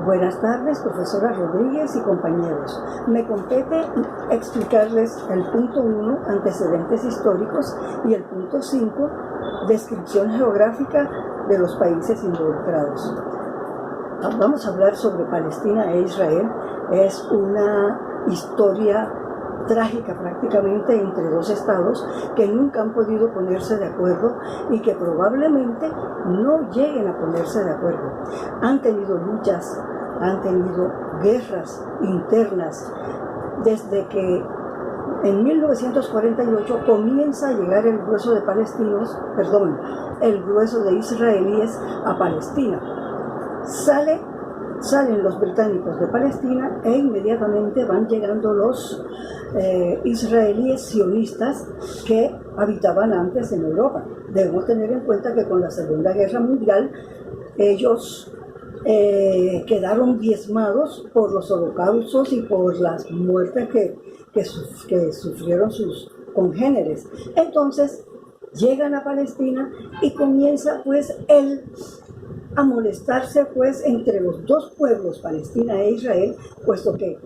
Buenas tardes, profesora Rodríguez y compañeros. Me compete explicarles el punto 1, antecedentes históricos, y el punto 5, descripción geográfica de los países involucrados. Vamos a hablar sobre Palestina e Israel. Es una historia trágica prácticamente entre dos estados que nunca han podido ponerse de acuerdo y que probablemente no lleguen a ponerse de acuerdo. Han tenido luchas, han tenido guerras internas desde que en 1948 comienza a llegar el grueso de el grueso de israelíes a Palestina. Salen los británicos de Palestina e inmediatamente van llegando los israelíes sionistas que habitaban antes en Europa. Debemos tener en cuenta que con la Segunda Guerra Mundial ellos quedaron diezmados por los holocaustos y por las muertes que sufrieron sus congéneres. Entonces llegan a Palestina y comienza pues a molestarse pues entre los dos pueblos, Palestina e Israel, puesto que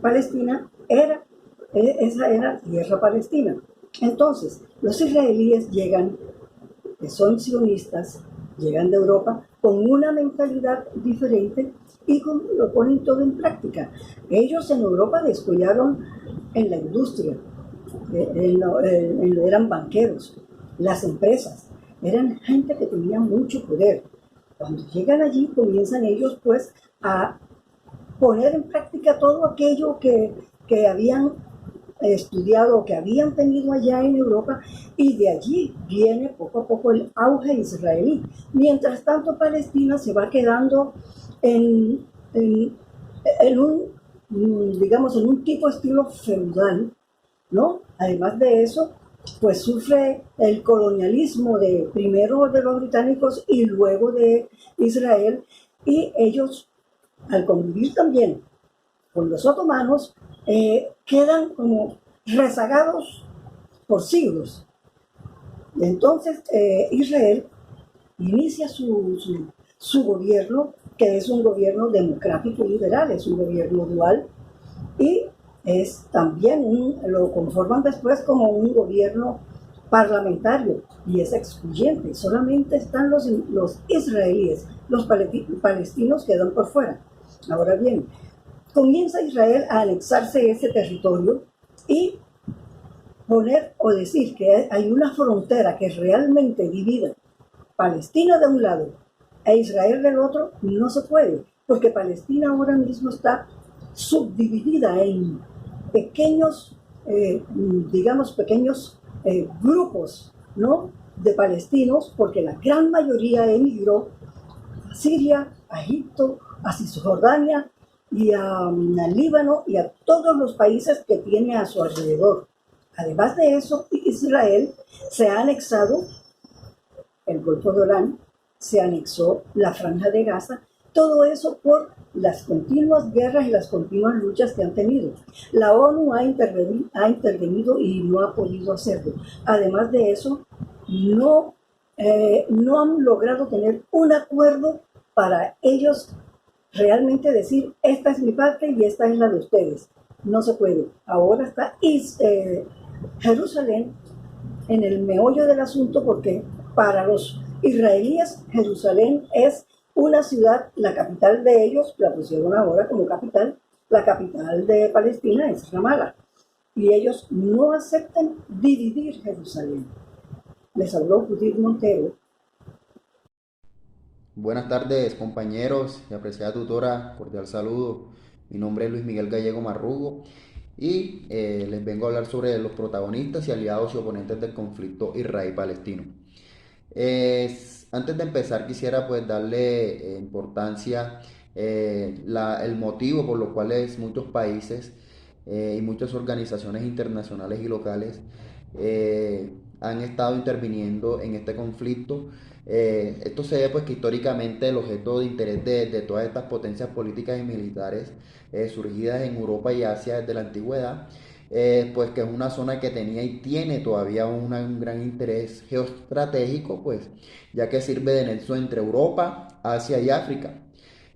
Palestina esa era tierra palestina. Entonces los israelíes llegan, que son sionistas, llegan de Europa con una mentalidad diferente y lo ponen todo en práctica. Ellos en Europa descuidaron en la industria, eran banqueros, las empresas, eran gente que tenía mucho poder. Cuando llegan allí comienzan ellos pues a poner en práctica todo aquello que habían estudiado, que habían tenido allá en Europa, y de allí viene poco a poco el auge israelí. Mientras tanto Palestina se va quedando en un tipo estilo feudal, ¿no? Además de eso, pues sufre el colonialismo primero de los británicos y luego de Israel, y ellos, al convivir también con los otomanos, quedan como rezagados por siglos. Entonces Israel inicia su gobierno, que es un gobierno democrático liberal, es un gobierno dual, y lo conforman después como un gobierno parlamentario, y es excluyente. Solamente están los israelíes, los palestinos quedan por fuera. Ahora bien, comienza Israel a anexarse ese territorio y poner o decir que hay una frontera que realmente divida Palestina de un lado e Israel del otro. No se puede, porque Palestina ahora mismo está subdividida en pequeños grupos, ¿no?, de palestinos, porque la gran mayoría emigró a Siria, a Egipto, a Cisjordania y al Líbano y a todos los países que tiene a su alrededor. Además de eso, Israel se ha anexado el Golfo de Orán, se anexó la Franja de Gaza, todo eso por las continuas guerras y las continuas luchas que han tenido. La ONU ha intervenido y no ha podido hacerlo. Además de eso, no han logrado tener un acuerdo para ellos realmente decir: esta es mi parte y esta es la de ustedes. No se puede. Ahora está Jerusalén en el meollo del asunto, porque para los israelíes Jerusalén es una ciudad, la capital de ellos, la pusieron ahora como capital, la capital de Palestina es Ramallah, y ellos no aceptan dividir Jerusalén. Les habló Judith Montero. Buenas tardes, compañeros y apreciada tutora, cordial saludo. Mi nombre es Luis Miguel Gallego Marrugo y les vengo a hablar sobre los protagonistas y aliados y oponentes del conflicto israelí-palestino. Antes de empezar quisiera pues darle importancia, el motivo por lo cual muchos países y muchas organizaciones internacionales y locales han estado interviniendo en este conflicto. Esto se ve pues que históricamente el objeto de interés de todas estas potencias políticas y militares surgidas en Europa y Asia desde la antigüedad, pues que es una zona que tenía y tiene todavía un gran interés geoestratégico, pues ya que sirve de nexo entre Europa, Asia y África.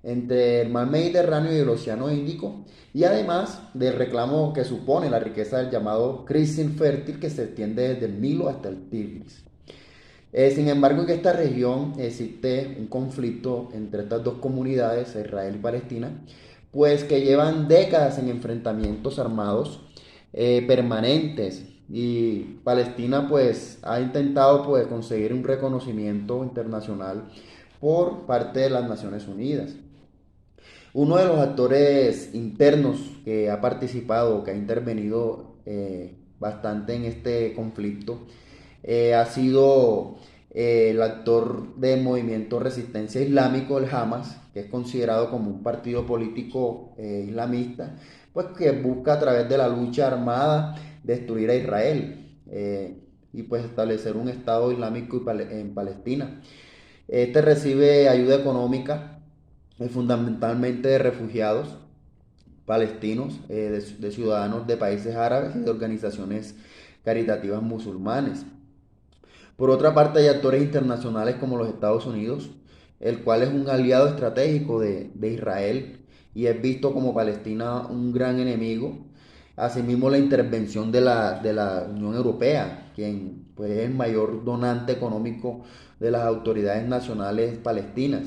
entre el mar Mediterráneo y el Océano Índico, y además del reclamo que supone la riqueza del llamado Cristin fértil que se extiende desde el Nilo hasta el Tigris. Sin embargo, en esta región existe un conflicto entre estas dos comunidades, Israel y Palestina, pues que llevan décadas en enfrentamientos armados permanentes, y Palestina pues ha intentado pues conseguir un reconocimiento internacional por parte de las Naciones Unidas. Uno de los actores internos que ha participado, que ha intervenido bastante en este conflicto, ha sido el actor del movimiento Resistencia Islámico, el Hamas, que es considerado como un partido político islamista, pues que busca a través de la lucha armada destruir a Israel y pues establecer un Estado islámico en Palestina. Este recibe ayuda económica fundamentalmente de refugiados palestinos, de ciudadanos de países árabes y de organizaciones caritativas musulmanes. Por otra parte, hay actores internacionales como los Estados Unidos, el cual es un aliado estratégico de Israel y es visto como Palestina un gran enemigo. Asimismo, la intervención de la Unión Europea, quien pues, es el mayor donante económico de las autoridades nacionales palestinas.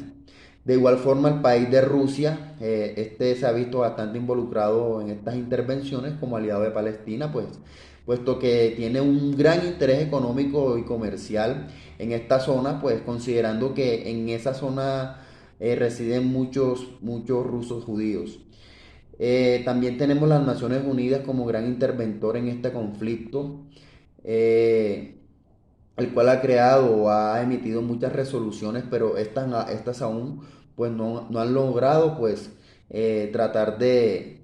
De igual forma, el país de Rusia, este se ha visto bastante involucrado en estas intervenciones como aliado de Palestina, pues, puesto que tiene un gran interés económico y comercial en esta zona, pues considerando que en esa zona residen muchos rusos judíos. También tenemos las Naciones Unidas como gran interventor en este conflicto, eh, el cual ha creado o ha emitido muchas resoluciones, pero estas aún pues no han logrado pues tratar de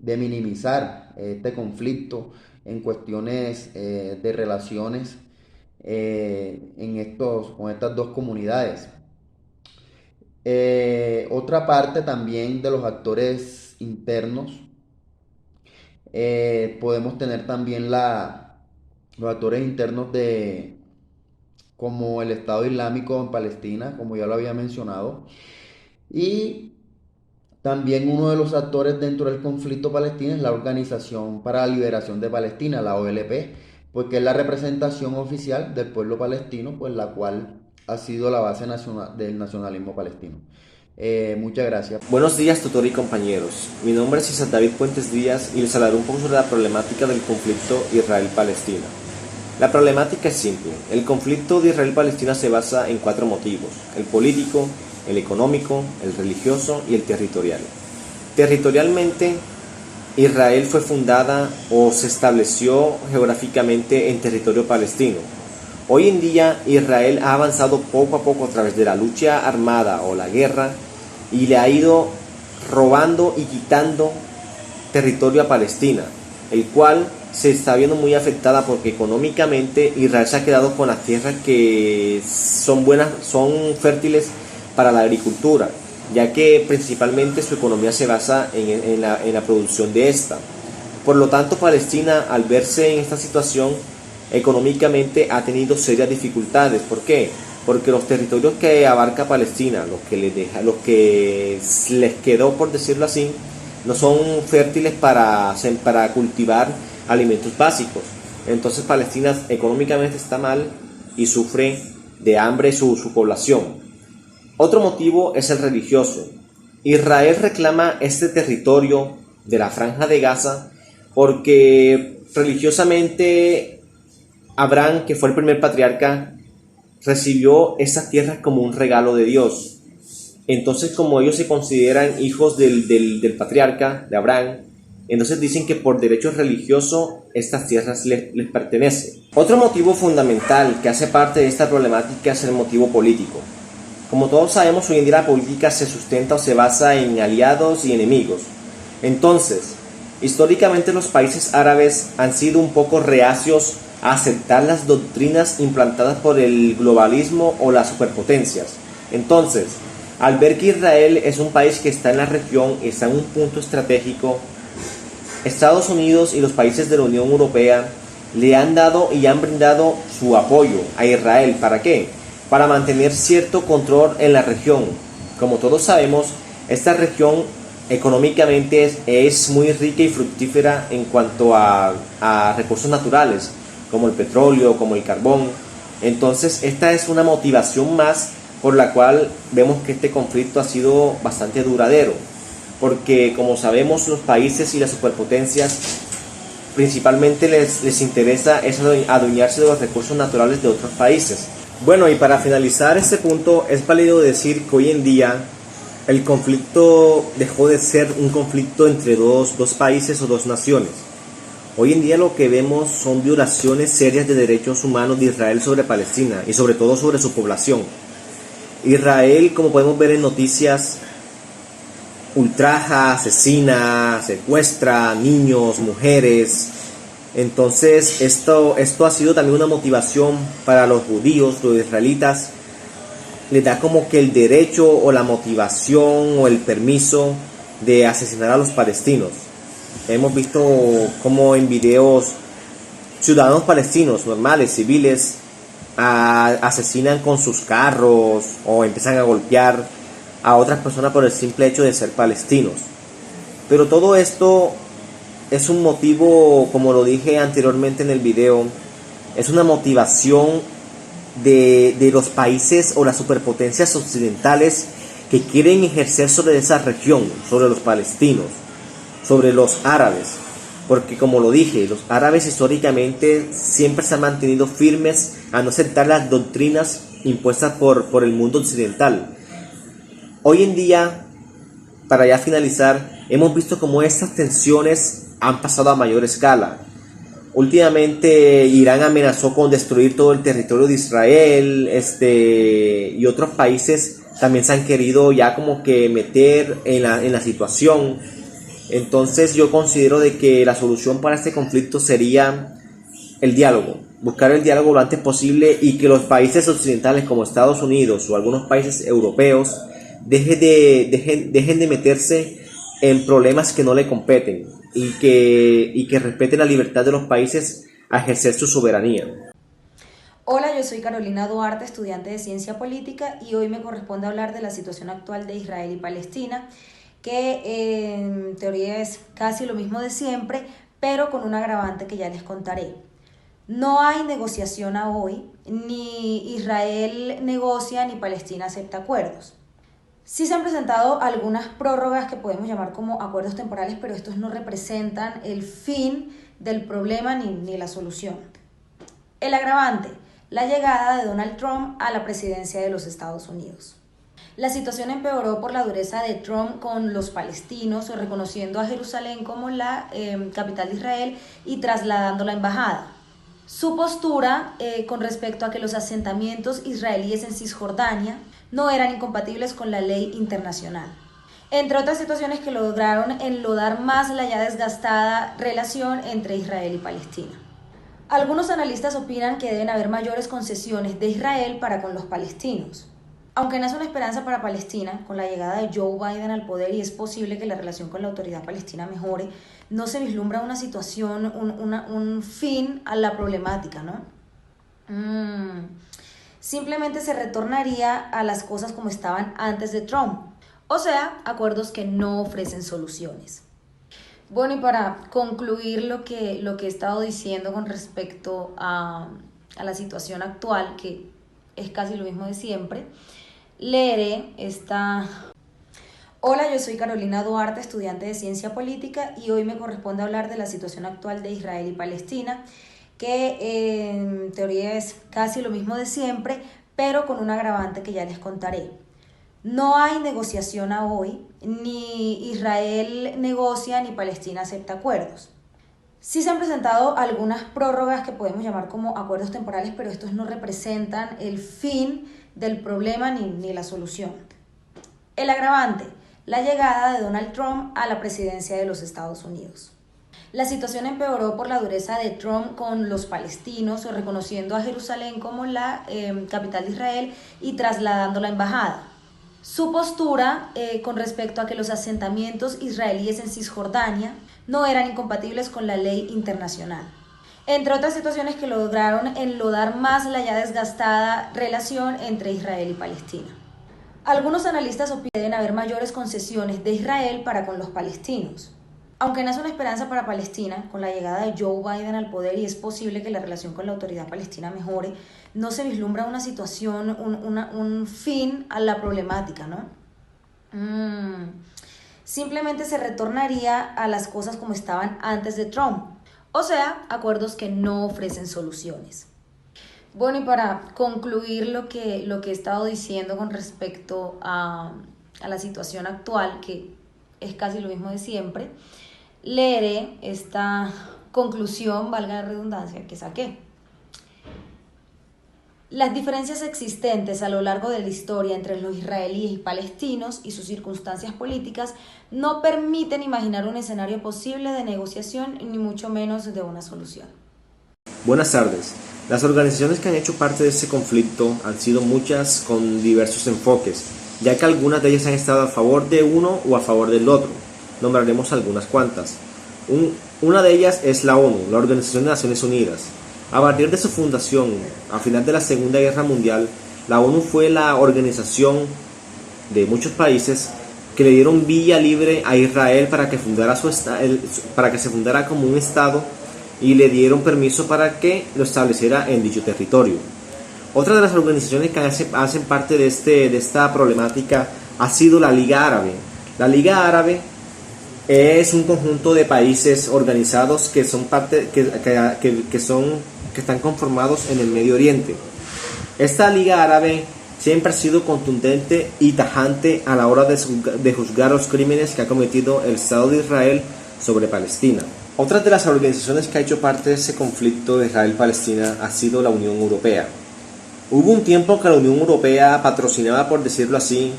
minimizar este conflicto en cuestiones de relaciones con estas dos comunidades. Otra parte también de los actores internos, podemos tener también los actores internos como el Estado Islámico en Palestina, como ya lo había mencionado, y también uno de los actores dentro del conflicto palestino es la Organización para la Liberación de Palestina, la OLP, porque es la representación oficial del pueblo palestino, pues la cual ha sido la base del nacionalismo palestino. Muchas gracias. Buenos días, tutor y compañeros. Mi nombre es Isaac David Puentes Díaz y les hablaré un poco sobre la problemática del conflicto Israel-Palestina. La problemática es simple. El conflicto de Israel-Palestina se basa en 4 motivos: el político, el económico, el religioso y el territorial. Territorialmente, Israel fue fundada o se estableció geográficamente en territorio palestino. Hoy en día, Israel ha avanzado poco a poco a través de la lucha armada o la guerra y le ha ido robando y quitando territorio a Palestina, el cual se está viendo muy afectada porque económicamente Israel se ha quedado con las tierras que son buenas, son fértiles para la agricultura, ya que principalmente su economía se basa en la producción de esta. Por lo tanto, Palestina, al verse en esta situación, económicamente ha tenido serias dificultades. ¿Por qué? Porque los territorios que abarca Palestina, los que les quedó, por decirlo así, no son fértiles para cultivar alimentos básicos. Entonces Palestina económicamente está mal y sufre de hambre su población. Otro motivo es el religioso. Israel reclama este territorio de la Franja de Gaza porque religiosamente Abraham, que fue el primer patriarca, recibió esas tierras como un regalo de Dios. Entonces, como ellos se consideran hijos del patriarca, de Abraham, entonces dicen que por derecho religioso estas tierras les pertenecen. Otro motivo fundamental que hace parte de esta problemática es el motivo político. Como todos sabemos, hoy en día la política se sustenta o se basa en aliados y enemigos. Entonces, históricamente los países árabes han sido un poco reacios a aceptar las doctrinas implantadas por el globalismo o las superpotencias. Entonces, al ver que Israel es un país que está en la región y está en un punto estratégico, Estados Unidos y los países de la Unión Europea le han dado y han brindado su apoyo a Israel. ¿Para qué? Para mantener cierto control en la región, Como todos sabemos, esta región económicamente es muy rica y fructífera en cuanto a recursos naturales, como el petróleo, como el carbón. Entonces, esta es una motivación más por la cual vemos que este conflicto ha sido bastante duradero, porque como sabemos, los países y las superpotencias principalmente les interesa es adueñarse de los recursos naturales de otros países. Bueno, y para finalizar este punto, es válido decir que hoy en día el conflicto dejó de ser un conflicto entre dos países o dos naciones. Hoy en día lo que vemos son violaciones serias de derechos humanos de Israel sobre Palestina y sobre todo sobre su población. Israel, como podemos ver en noticias, ultraja, asesina, secuestra niños, mujeres. Entonces esto ha sido también una motivación para los judíos, los israelitas. Les da como que el derecho o la motivación o el permiso de asesinar a los palestinos. Hemos visto como en videos ciudadanos palestinos normales, civiles, asesinan con sus carros o empiezan a golpear a otras personas por el simple hecho de ser palestinos. Pero todo esto es un motivo, como lo dije anteriormente en el video, es una motivación de los países o las superpotencias occidentales que quieren ejercer sobre esa región, sobre los palestinos, sobre los árabes. Porque como lo dije, los árabes históricamente siempre se han mantenido firmes a no aceptar las doctrinas impuestas por el mundo occidental. Hoy en día, para ya finalizar, hemos visto cómo estas tensiones han pasado a mayor escala. Últimamente Irán amenazó con destruir todo el territorio de Israel, y otros países también se han querido ya como que meter en la situación. Entonces yo considero de que la solución para este conflicto sería el diálogo, buscar el diálogo lo antes posible y que los países occidentales como Estados Unidos o algunos países europeos dejen de meterse en problemas que no le competen y que respeten la libertad de los países a ejercer su soberanía. Hola, yo soy Carolina Duarte, estudiante de Ciencia Política, y hoy me corresponde hablar de la situación actual de Israel y Palestina, que en teoría es casi lo mismo de siempre, pero con un agravante que ya les contaré. No hay negociación a hoy, ni Israel negocia ni Palestina acepta acuerdos. Sí se han presentado algunas prórrogas que podemos llamar como acuerdos temporales, pero estos no representan el fin del problema ni la solución. El agravante: la llegada de Donald Trump a la presidencia de los Estados Unidos. La situación empeoró por la dureza de Trump con los palestinos, reconociendo a Jerusalén como la capital de Israel y trasladando la embajada. Su postura con respecto a que los asentamientos israelíes en Cisjordania no eran incompatibles con la ley internacional. Entre otras situaciones que lograron enlodar más la ya desgastada relación entre Israel y Palestina. Algunos analistas opinan que deben haber mayores concesiones de Israel para con los palestinos. Aunque nace una esperanza para Palestina con la llegada de Joe Biden al poder y es posible que la relación con la autoridad palestina mejore, no se vislumbra una situación, un fin a la problemática, ¿no? Simplemente se retornaría a las cosas como estaban antes de Trump, o sea, acuerdos que no ofrecen soluciones. Bueno, y para concluir lo que he estado diciendo con respecto a la situación actual, que es casi lo mismo de siempre, leeré esta... Hola, yo soy Carolina Duarte, estudiante de Ciencia Política, y hoy me corresponde hablar de la situación actual de Israel y Palestina, que en teoría es casi lo mismo de siempre, pero con un agravante que ya les contaré. No hay negociación a hoy, ni Israel negocia ni Palestina acepta acuerdos. Sí se han presentado algunas prórrogas que podemos llamar como acuerdos temporales, pero estos no representan el fin del problema ni la solución. El agravante: la llegada de Donald Trump a la presidencia de los Estados Unidos. La situación empeoró por la dureza de Trump con los palestinos, reconociendo a Jerusalén como la capital de Israel y trasladando la embajada. Su postura con respecto a que los asentamientos israelíes en Cisjordania no eran incompatibles con la ley internacional. Entre otras situaciones que lograron enlodar más la ya desgastada relación entre Israel y Palestina. Algunos analistas opinan que deben haber mayores concesiones de Israel para con los palestinos. Aunque nace una esperanza para Palestina con la llegada de Joe Biden al poder y es posible que la relación con la autoridad palestina mejore, no se vislumbra una situación, un fin a la problemática, ¿no? Simplemente se retornaría a las cosas como estaban antes de Trump, o sea, acuerdos que no ofrecen soluciones. Bueno, y para concluir lo que he estado diciendo con respecto a la situación actual, que es casi lo mismo de siempre, leeré esta conclusión, valga la redundancia, que saqué. Las diferencias existentes a lo largo de la historia entre los israelíes y palestinos y sus circunstancias políticas no permiten imaginar un escenario posible de negociación ni mucho menos de una solución. Buenas tardes. Las organizaciones que han hecho parte de este conflicto han sido muchas con diversos enfoques, ya que algunas de ellas han estado a favor de uno o a favor del otro. Nombraremos algunas cuantas. Una de ellas es la ONU, la Organización de Naciones Unidas. A partir de su fundación, a final de la Segunda Guerra Mundial, la ONU fue la organización de muchos países que le dieron vía libre a Israel para que se fundara como un Estado y le dieron permiso para que lo estableciera en dicho territorio. Otra de las organizaciones que hacen parte de esta problemática ha sido la Liga Árabe. La Liga Árabe es un conjunto de países organizados que están conformados en el Medio Oriente. Esta Liga Árabe siempre ha sido contundente y tajante a la hora de juzgar los crímenes que ha cometido el Estado de Israel sobre Palestina. Otra de las organizaciones que ha hecho parte de ese conflicto de Israel-Palestina ha sido la Unión Europea. Hubo un tiempo que la Unión Europea patrocinaba, por decirlo así,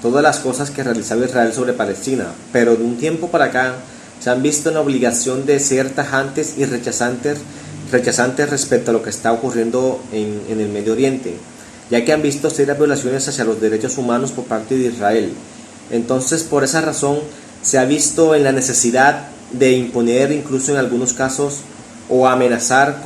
todas las cosas que realizaba Israel sobre Palestina, pero de un tiempo para acá se han visto en la obligación de ser tajantes y rechazantes respecto a lo que está ocurriendo en el Medio Oriente, ya que han visto serias violaciones hacia los derechos humanos por parte de Israel. Entonces, por esa razón, se ha visto en la necesidad de imponer, incluso en algunos casos, o amenazar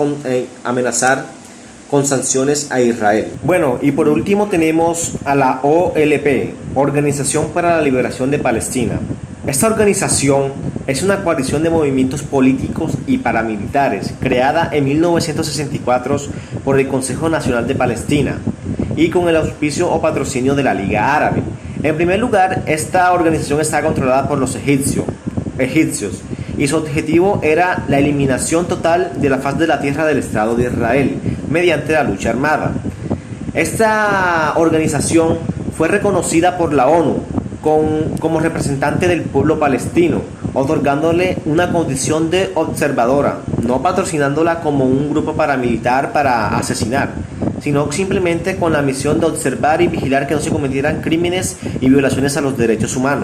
con sanciones a Israel. Bueno, y por último tenemos a la OLP, Organización para la Liberación de Palestina. Esta organización es una coalición de movimientos políticos y paramilitares creada en 1964 por el Consejo Nacional de Palestina y con el auspicio o patrocinio de la Liga Árabe. En primer lugar, esta organización está controlada por los egipcios y su objetivo era la eliminación total de la faz de la tierra del Estado de Israel mediante la lucha armada. Esta organización fue reconocida por la ONU como representante del pueblo palestino, otorgándole una condición de observadora, no patrocinándola como un grupo paramilitar para asesinar, sino simplemente con la misión de observar y vigilar que no se cometieran crímenes y violaciones a los derechos humanos.